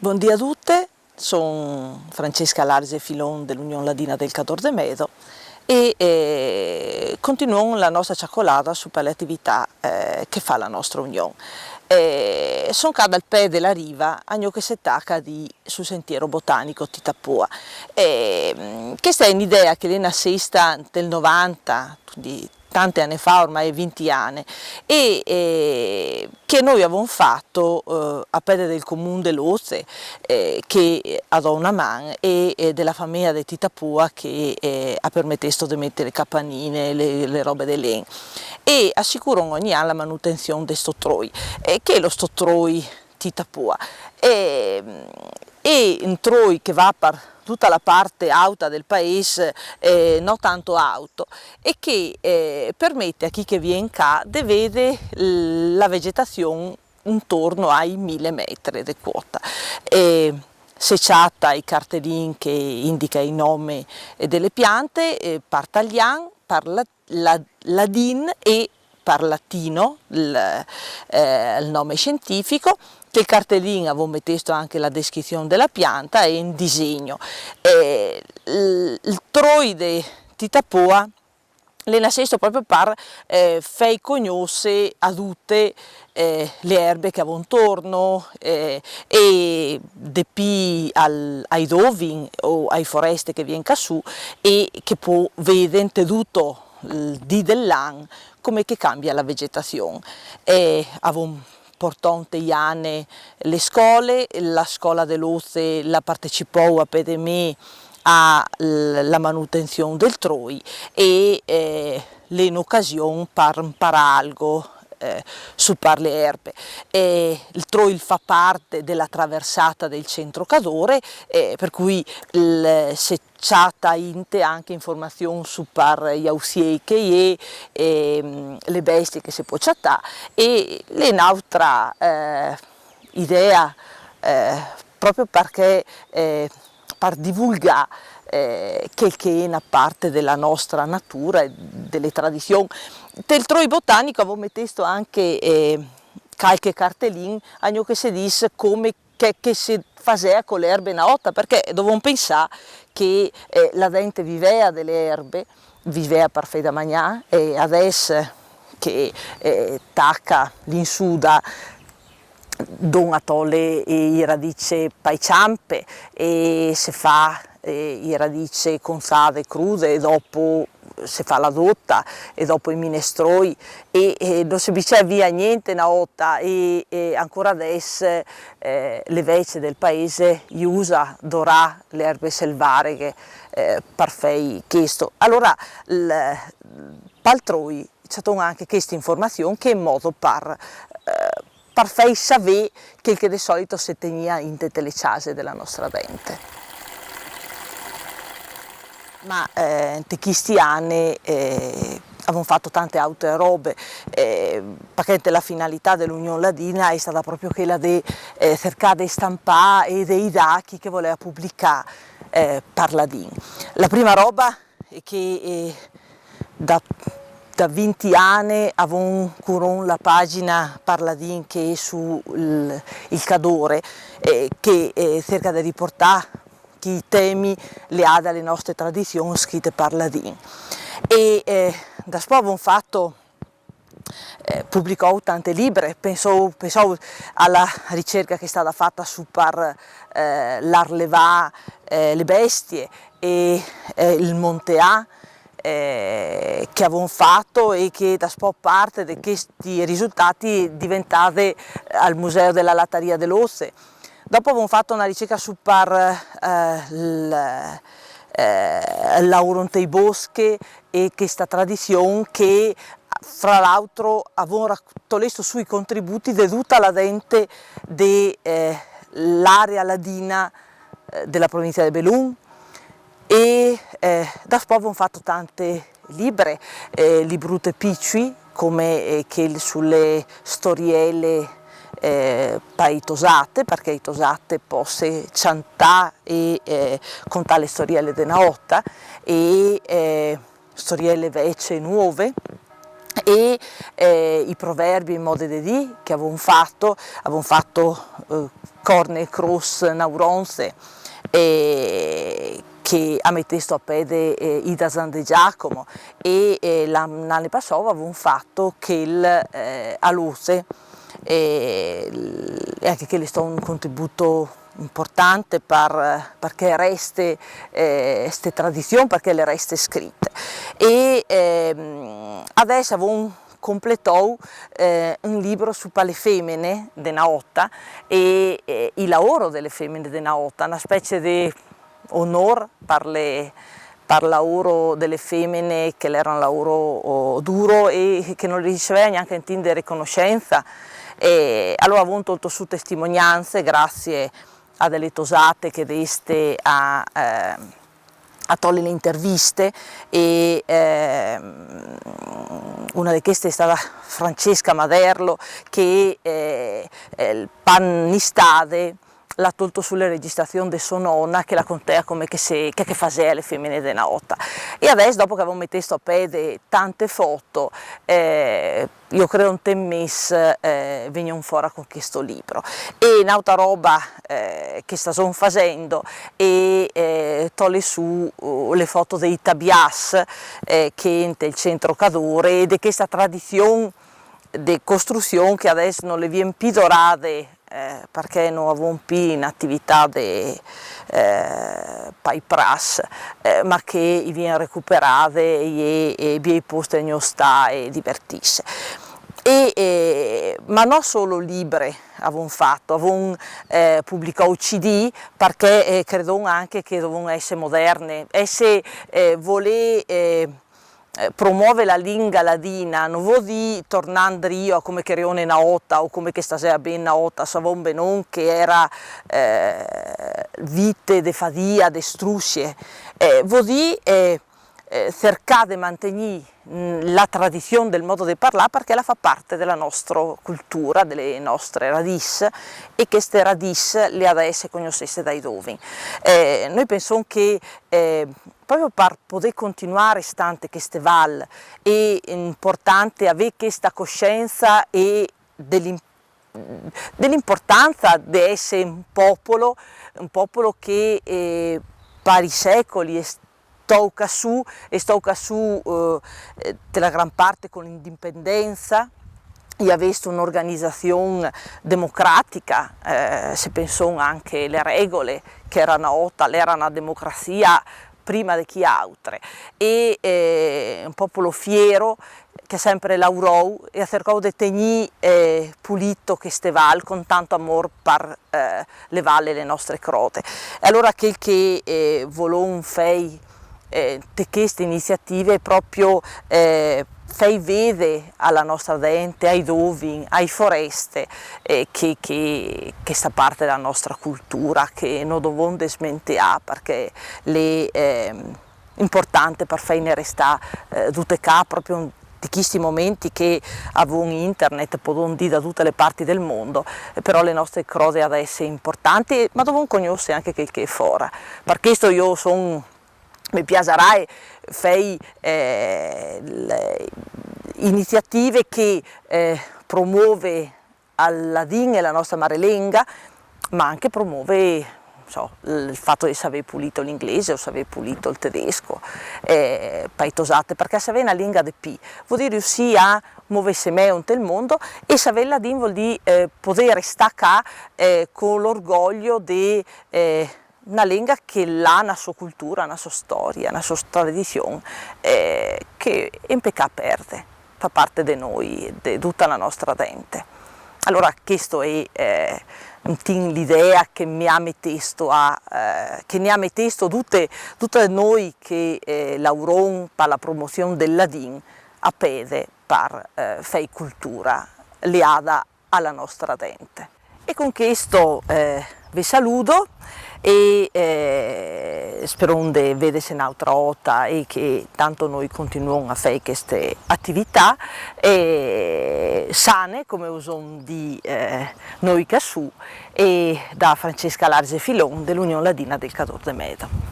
Buongiorno a tutte, sono Francesca Large Filon dell'Unione Ladina del Cador de Medo e continuiamo la nostra ciaccolata su per le attività che fa la nostra Unione. Sono qua dal pè della riva, a che si tacca sul sentiero botanico Titapua. Questa è un'idea che è nascesta nel 90, di tanti anni fa, ormai 20 anni, e che noi avevamo fatto a pede del comune dell'Oze, che ha una man, e della famiglia di Titapua che ha permesso di mettere le campanine, le robe dell'en, e assicurano ogni anno la manutenzione di sto troi, che è lo sto troi Titapua. E un troi che va per tutta la parte alta del paese, non tanto alto, e che permette a chi che viene qua di vedere la vegetazione intorno ai 1000 metri di quota. Se c'ha i cartellini che indica i nomi delle piante, par italiano, par ladin e par latino, il nome scientifico, che il cartellino avevo messo anche la descrizione della pianta e un disegno. Il troide Titapua le nascesto proprio per far conoscere a tutte le erbe che avevano intorno e depi ai dovin o ai foreste che viene su e che può vedere tutto il dì dell'anno come che cambia la vegetazione. Avevo portato negli anni le scuole, la scuola dell'Oze la partecipò a PDM alla manutenzione del troi e le in occasione per imparare algo su per le erbe. Il troi fa parte della traversata del centro Cadore, per cui se c'è anche informazioni su per gli ausiei che le bestie che si può chattare, e un'altra idea proprio perché per divulgare che è una parte della nostra natura e delle tradizioni. Del troi botanico avevo messo anche qualche cartellino a che si dice come che si faceva con le erbe naota, perché dovevamo pensare che la gente viveva delle erbe, viveva per fare da mangiare, e adesso che tacca l'insuda don a tolle i radici paiciampe e si fa i radici con sade crude e dopo si fa la dotta e dopo i minestroi e non si biccia via niente una volta e ancora adesso le veci del paese usa dorà le erbe selvatiche per fare questo. Allora paltroi c'è anche questa informazione che è in modo per far sapere che di solito si tenia in tutte le case della nostra gente. Ma in questi anni abbiamo fatto tante altre robe, perché la finalità dell'Unione Ladina è stata proprio quella di cercare di stampare e dei dati che voleva pubblicare per Ladin. La prima roba è che da 20 anni avevo curato la pagina Parladin che è su il Cadore, che cerca di riportare i temi le ha dalle nostre tradizioni scritte Parladin. E da poi avevo fatto pubblicò tante libri, pensavo alla ricerca che è stata fatta su per l'arlevà le bestie e il Monteà, che avevamo fatto e che da po' parte di questi risultati diventate al Museo della Latteria dell'Osse. Dopo avevamo fatto una ricerca su per l'Auronte Bosche e questa tradizione che fra l'altro avevamo raccolto sui contributi di tutta la gente dell'area ladina della provincia di Belun. E da poi abbiamo fatto tante libri, librute piccoli come che sulle storielle paitosate, perché i tosate possono cantare e contare le storielle della notte e storielle vecchie nuove, e i proverbi in modo di dire che avevamo fatto Corne Cross Nauronse, che ha messo a piede Ida Zande Giacomo, e l'anno passato avevo fatto che a Luce, e anche che le sta un contributo importante perché resta queste tradizioni, perché le resta scritte. E adesso avevo completato un libro su le femmine della Otta e il lavoro delle femmine della Otta, una specie di onore per lavoro delle femmine che era un lavoro duro e che non riceveva neanche in di riconoscenza. E allora ho avuto su testimonianze grazie a delle tosate che deste a togliere le interviste, e una di queste è stata Francesca Maderlo, che il pannistade l'ha tolto sulle registrazioni di sua nonna, che la contea come che faceva le femmine della Otta. E adesso, dopo che avevo messo a piedi tante foto, io credo un temmis vengono fuori con questo libro. E un'altra roba che sto facendo è togliere su le foto dei tabias che è nel centro Cadore, e di questa tradizione di costruzione che adesso non le viene più dorate, perché non avevo più in attività di paipras, ma che viene recuperate e viene poste in sta e divertirsi. Ma non solo libri avevo fatto, avevo pubblicato CD, perché credo anche che dovevano essere moderne, e se promuove la lingua ladina, non vuol dire tornando io a come che rione una otta o come che stasera ben una otta, savon benon che era vite de fadia, de strusce, vuol dire cercare di mantenere la tradizione del modo di parlare, perché la fa parte della nostra cultura, delle nostre radici, e queste radici le ha essere conoscesse dai giovani. Noi pensiamo che proprio per poter continuare stante queste valle è importante avere questa coscienza e dell'importanza di essere un popolo che per i secoli è stocca su della gran parte con l'indipendenza, e avesse un'organizzazione democratica, se pensano anche alle regole che erano Otta, era una democrazia prima di chi altre, e un popolo fiero che ha sempre lavorò e ha cercato di tenere pulito queste valli con tanto amore per le valli e le nostre crote. E allora quel che volò un fei di queste iniziative è proprio fai vedere alla nostra gente, ai dovi, ai foreste, che questa parte della nostra cultura che non dobbiamo smentire, perché è importante per farne restare tutte qua, proprio di questi momenti che avevano internet, possono dire da tutte le parti del mondo, però le nostre cose adesso importanti, ma dobbiamo conoscere anche quel che è fuori. Per questo io mi piacerebbe fare iniziative che promuove al ladin e la nostra marelenga, ma anche promuove il fatto di saper pulito l'inglese o saper pulito il tedesco, paitosate, perché sapere una lingua di più vuol dire riuscire a muoversi meglio nel mondo, e sapere il ladin vuol dire poter stare qua con l'orgoglio di una lingua che ha una sua cultura, una sua storia, una sua tradizione, che in peccato perde, fa parte di noi, di tutta la nostra gente. Allora questo è l'idea che mi ha messo che ne ha messo tutte noi che lavoriamo per la promozione del ladin a piede per fare cultura legata alla nostra gente. E con questo vi saluto e spero di vedersi un'altra volta, e che tanto noi continuiamo a fare queste attività sane, come usiamo di noi Cassù, e da Francesca Large Filon dell'Unione Ladina del Cadore de Medo.